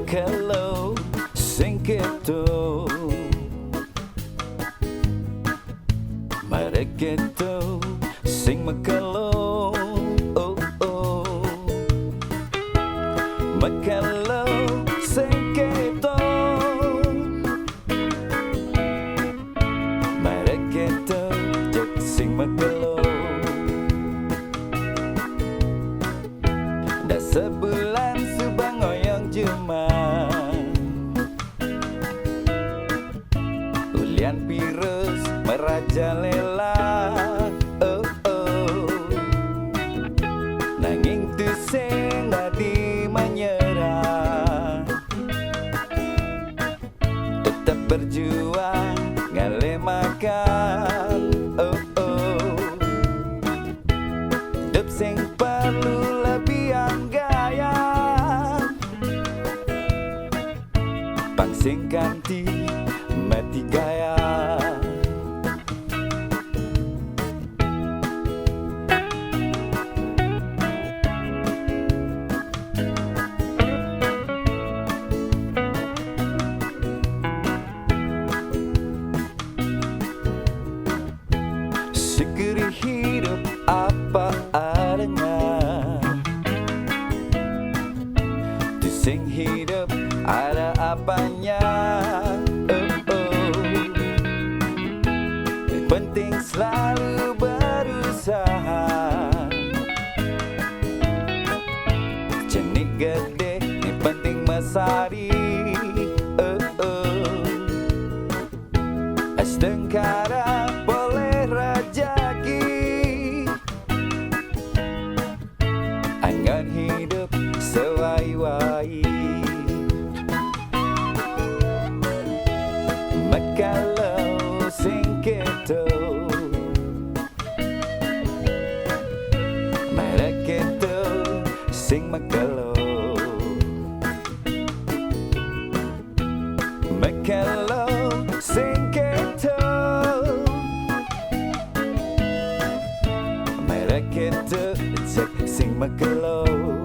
Kalau sing keto mereka keto sing makalo oh oh makalo sing keto mereka keto jek sing makalo dah sebulan subang oyong juma ulian virus merajalela oh oh nanging tu sing tadi menyerah tetap berjuang ngale makan oh oh hidup sing perlu lebihan gaya pangsing ganti mati gaya syukuri hidup apa adanya tu sing hidup ada apanya oh oh yang penting selalu berusaha jenik gede yang penting mesari oh oh astengkara boleh rajaki angan hidup sewai-wai makalau sing keto mereka keto sing makalau makalau sing keto mereka keto sing makalau